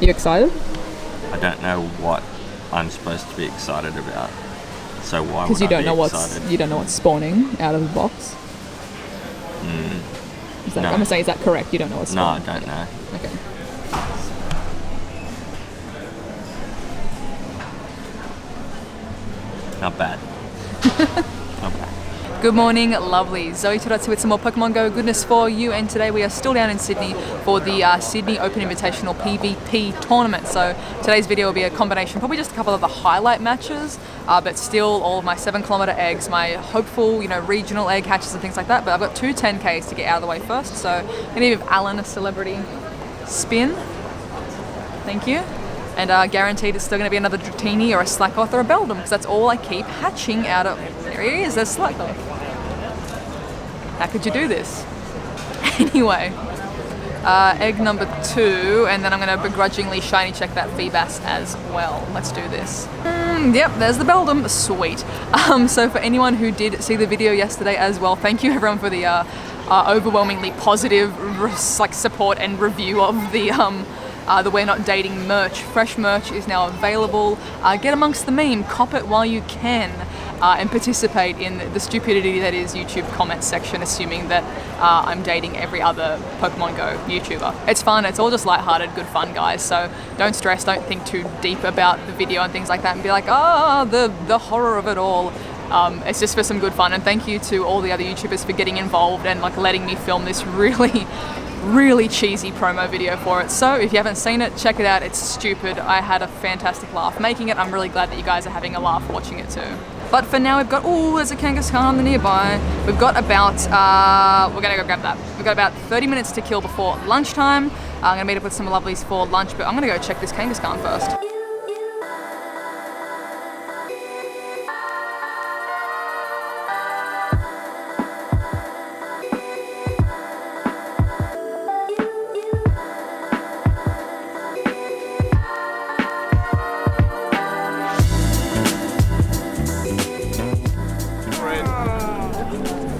You excited? I don't know what I'm supposed to be excited about. So why would I be excited? Because you don't know what's spawning out of the box. No. I'm gonna say, is that correct? You don't know what's spawning? No, I don't know. Okay. Not bad. Not bad. Good morning, lovely. ZoëTwoDots here with some more Pokemon Go goodness for you, and today we are still down in Sydney for the Sydney Open Invitational PvP tournament. So today's video will be a combination, probably just a couple of the highlight matches, but still all of my 7-kilometer eggs, my hopeful, regional egg hatches and things like that. But I've got two 10Ks to get out of the way first, so I'm gonna give Alan a celebrity spin. Thank you. And guaranteed it's still going to be another Dratini or a Slackoth or a Beldum, because that's all I keep hatching out of. There he is, there's Slackoth. How could you do this? Anyway, egg number 2, and then I'm going to begrudgingly shiny check that Feebas as well. Let's do this. Yep, there's the Beldum. Sweet. So for anyone who did see the video yesterday as well, thank you everyone for the overwhelmingly positive support and review of the We're Not Dating merch. Fresh merch is now available. Get amongst the meme, cop it while you can, and participate in the stupidity that is YouTube comment section, assuming that I'm dating every other Pokemon Go YouTuber. It's fun, it's all just lighthearted, good fun, guys, so don't stress, don't think too deep about the video and things like that and be like, the horror of it all. It's just for some good fun, and thank you to all the other YouTubers for getting involved and letting me film this really cheesy promo video for it. So if you haven't seen it, check it out. It's stupid. I had a fantastic laugh making it. I'm really glad that you guys are having a laugh watching it too. But for now, we've got, there's a Kangaskhan nearby. We've got about, we're gonna go grab that. We've got about 30 minutes to kill before lunchtime. I'm gonna meet up with some lovelies for lunch, but I'm gonna go check this Kangaskhan first.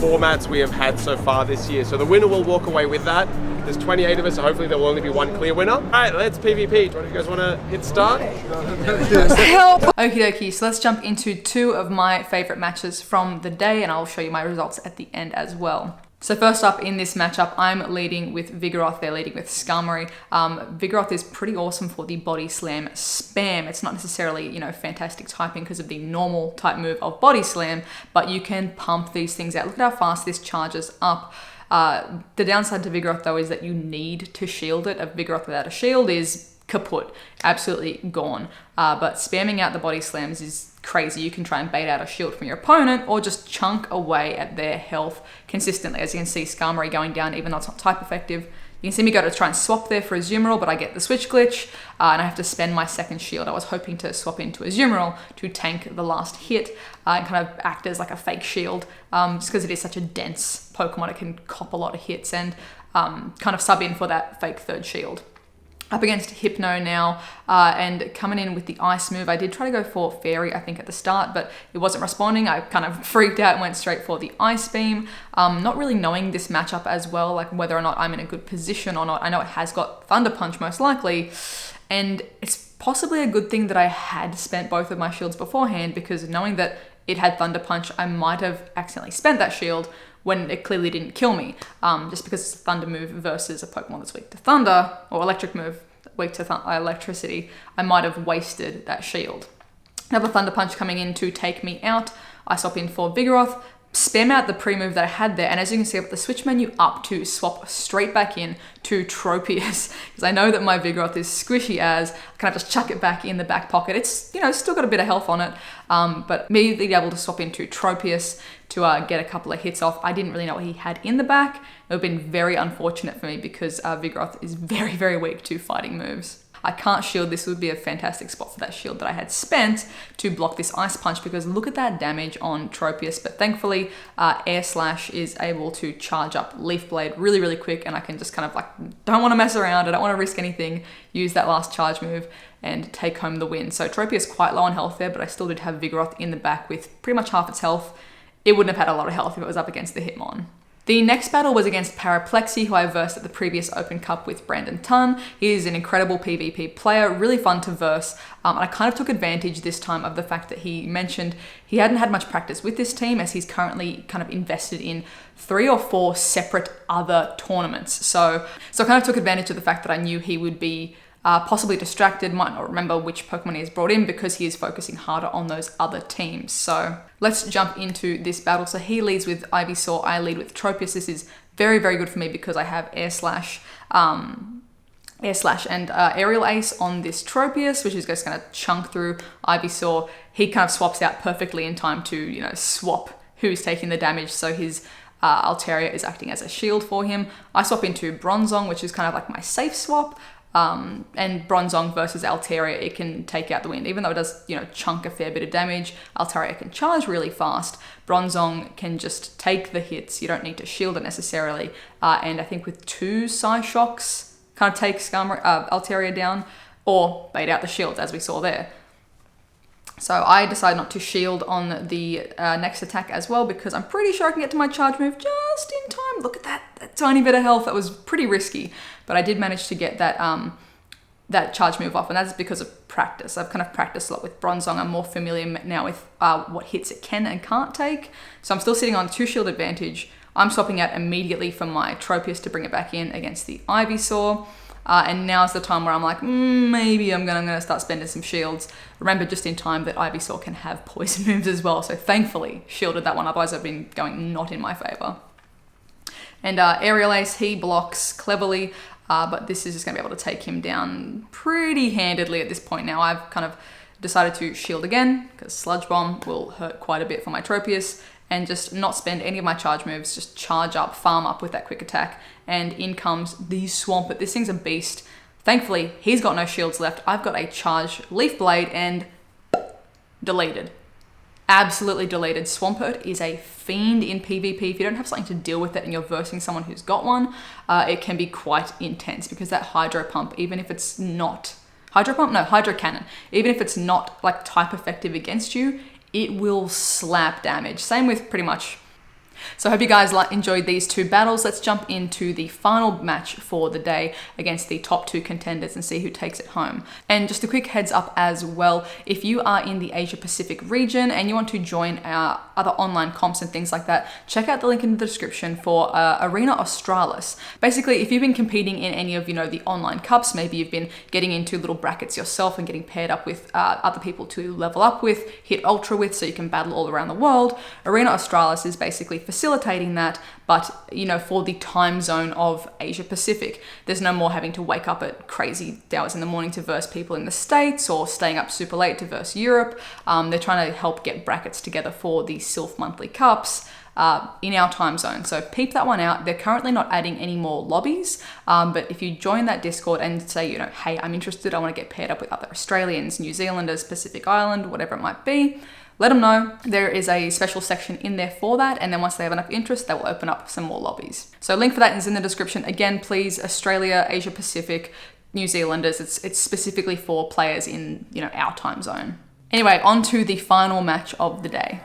Formats we have had so far this year. So the winner will walk away with that. There's 28 of us, so hopefully there will only be one clear winner. All right, let's PvP. Do you guys want to hit start? Help! Okie dokie, so let's jump into 2 of my favorite matches from the day, and I'll show you my results at the end as well. So first up in this matchup, I'm leading with Vigoroth, they're leading with Skarmory. Vigoroth is pretty awesome for the Body Slam spam. It's not necessarily, fantastic typing because of the normal type move of Body Slam, but you can pump these things out. Look at how fast this charges up. The downside to Vigoroth though is that you need to shield it. A Vigoroth without a shield is kaput, absolutely gone. But spamming out the Body Slams is crazy. You can try and bait out a shield from your opponent or just chunk away at their health consistently. As you can see, Skarmory going down even though it's not type effective. You can see me go to try and swap there for a Azumarill, but I get the switch glitch and I have to spend my second shield. I was hoping to swap into a Azumarill to tank the last hit and kind of act as like a fake shield, just because it is such a dense Pokemon. It can cop a lot of hits and kind of sub in for that fake third shield. Up against Hypno now, and coming in with the Ice move. I did try to go for Fairy, I think, at the start, but it wasn't responding. I kind of freaked out and went straight for the Ice Beam. Not really knowing this matchup as well, like whether or not I'm in a good position or not. I know it has got Thunder Punch most likely, and it's possibly a good thing that I had spent both of my shields beforehand, because knowing that it had Thunder Punch, I might have accidentally spent that shield when it clearly didn't kill me, just because it's a Thunder move versus a Pokemon that's weak to Thunder, or Electric move weak to electricity. I might have wasted that shield. Another Thunder Punch coming in to take me out. I swap in for Vigoroth, spam out the pre-move that I had there, and as you can see, I put the switch menu up to swap straight back in to Tropius, because I know that my Vigoroth is squishy as, I kind of just chuck it back in the back pocket. It's, still got a bit of health on it, but me being able to swap into Tropius to get a couple of hits off. I didn't really know what he had in the back. It would have been very unfortunate for me because Vigoroth is very, very weak to fighting moves. I can't shield. This would be a fantastic spot for that shield that I had spent to block this Ice Punch, because look at that damage on Tropius. But thankfully, Air Slash is able to charge up Leaf Blade really, really quick, and I can just kind of don't want to mess around. I don't want to risk anything. Use that last charge move and take home the win. So Tropius quite low on health there, but I still did have Vigoroth in the back with pretty much half its health. It wouldn't have had a lot of health if it was up against the Hitmon. The next battle was against Paraplexi, who I versed at the previous Open Cup with Brandon Tunn. He is an incredible PvP player, really fun to verse. And I kind of took advantage this time of the fact that he mentioned he hadn't had much practice with this team, as he's currently kind of invested in 3 or 4 separate other tournaments. So I kind of took advantage of the fact that I knew he would be possibly distracted, might not remember which Pokemon he has brought in because he is focusing harder on those other teams. So let's jump into this battle. So he leads with Ivysaur, I lead with Tropius. This is very, very good for me because I have Air Slash and Aerial Ace on this Tropius, which is just going to chunk through Ivysaur. He kind of swaps out perfectly in time to, you know, swap who's taking the damage. So his Altaria is acting as a shield for him. I swap into Bronzong, which is kind of like my safe swap. And Bronzong versus Altaria, it can take out the wind. Even though it does, you know, chunk a fair bit of damage, Altaria can charge really fast. Bronzong can just take the hits. You don't need to shield it necessarily. And I think with 2 Psyshocks, kind of takes Altaria down, or bait out the shields, as we saw there. So I decided not to shield on the next attack as well, because I'm pretty sure I can get to my charge move just in time. Look at that tiny bit of health. That was pretty risky, but I did manage to get that that charge move off, and that's because of practice. I've kind of practiced a lot with Bronzong. I'm more familiar now with what hits it can and can't take. So I'm still sitting on 2 shield advantage. I'm swapping out immediately for my Tropius to bring it back in against the Ivysaur. And now's the time where I'm like, maybe I'm gonna start spending some shields. Remember just in time that Ivysaur can have poison moves as well, so thankfully shielded that one, otherwise I've been going not in my favor. And Aerial Ace, he blocks cleverly, but this is just gonna be able to take him down pretty handedly at this point now. I've kind of decided to shield again, because Sludge Bomb will hurt quite a bit for my Tropius, and just not spend any of my charge moves, just charge up, farm up with that quick attack, and in comes the Swampert. This thing's a beast. Thankfully, he's got no shields left. I've got a charge Leaf Blade and deleted. Absolutely deleted. Swampert is a fiend in PvP. If you don't have something to deal with it and you're versing someone who's got one, it can be quite intense, because that Hydro Pump, even if it's not... Hydro Cannon. Even if it's not like type effective against you, it will slap damage. Same with pretty much. So I hope you guys enjoyed these 2 battles. Let's jump into the final match for the day against the top 2 contenders and see who takes it home. And just a quick heads up as well, if you are in the Asia Pacific region and you want to join our other online comps and things like that, check out the link in the description for Arena Australis. Basically, if you've been competing in any of, you know, the online cups, maybe you've been getting into little brackets yourself and getting paired up with other people to level up with, hit Ultra with, so you can battle all around the world. Arena Australis is basically facilitating that, but you know, for the time zone of Asia Pacific. There's no more having to wake up at crazy hours in the morning to verse people in the States, or staying up super late to verse Europe. They're trying to help get brackets together for the Sylph monthly cups in our time zone. So peep that one out. They're currently not adding any more lobbies, but if you join that Discord and say, you know, hey, I'm interested, I want to get paired up with other Australians, New Zealanders, Pacific Island, whatever it might be, let them know. There is a special section in there for that, and then once they have enough interest, they will open up some more lobbies. So link for that is in the description. Again, please, Australia, Asia Pacific, New Zealanders, it's specifically for players in, you know, our time zone. Anyway, on to the final match of the day.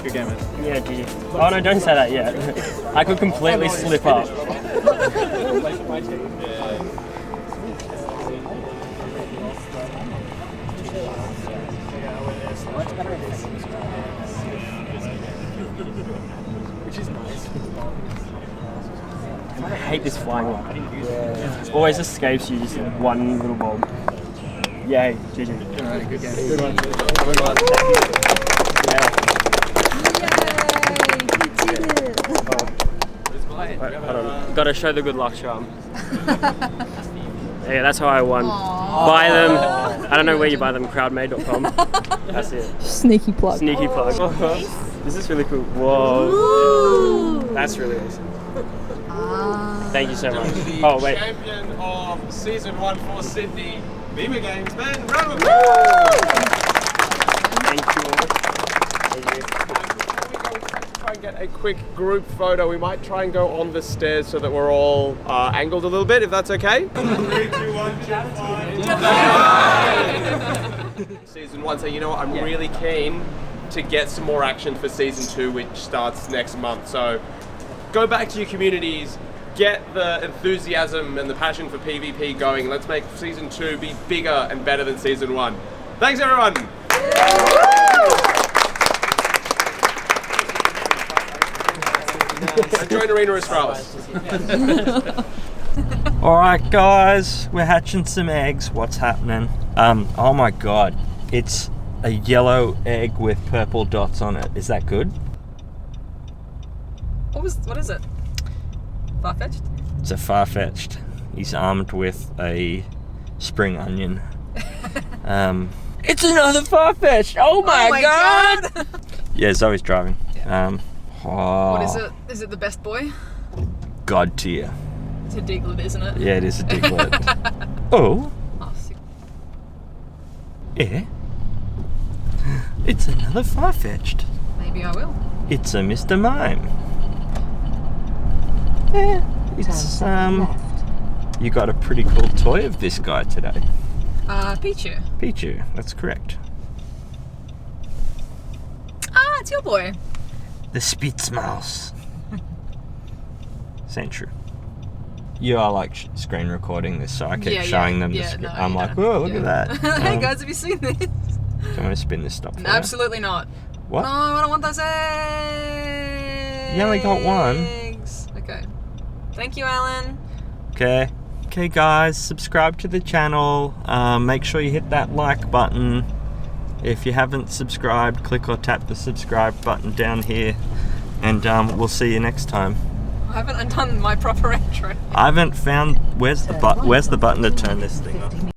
Good game, man. Yeah, Dji. Oh no, don't say that yet. I could completely slip up. Which is nice. I hate this flying one. It always escapes you just in one little bulb. Yay, GG. Alright, good game. Good one. Good one. Yeah. Wait, hold on. Gotta show the good luck charm. Yeah, that's how I won. Buy them. I don't know where you buy them. Crowdmade.com. That's it. Sneaky plug. Sneaky plug. This is really cool. Whoa. Ooh. That's really awesome. Thank you so much. Oh wait. Champion of season 1 for Sydney Beamer Games, man. Round of applause. Thank you all. Thank you. Try and get a quick group photo. We might try and go on the stairs so that we're all angled a little bit, if that's okay. 3, 2, 1, Season 1, so you know what, I'm really keen to get some more action for season 2, which starts next month. So go back to your communities, get the enthusiasm and the passion for PvP going. Let's make season 2 be bigger and better than season 1. Thanks everyone! And join Arena Australis. Alright guys, we're hatching some eggs. What's happening? Oh my god, it's a yellow egg with purple dots on it. Is that good? What is it? Far-fetched? It's a far-fetched. He's armed with a spring onion. It's another far-fetched! Oh my god! Yeah, Zoe's driving. Yeah. What is it? Is it the best boy? God tier. It's a diglet, isn't it? Yeah, it is a diglet. Oh. Oh, sick. Yeah. It's another far-fetched. Maybe I will. It's a Mr. Mime. Yeah. It's you got a pretty cool toy of this guy today. Pichu. Pichu, that's correct. Ah, it's your boy. The Spitz Mouse. Ain't true. You are like screen recording this, so I keep showing them the script. No, I'm like, whoa, look at that. Hey guys, have you seen this? Do you want to spin this stuff for No, absolutely not. What? No, I don't want those eggs. You only got one. Okay. Thank you, Alan. Okay. Okay, guys, subscribe to the channel. Make sure you hit that like button. If you haven't subscribed, click or tap the subscribe button down here, and we'll see you next time. I haven't undone my proper intro. I haven't found where's the button to turn this thing on.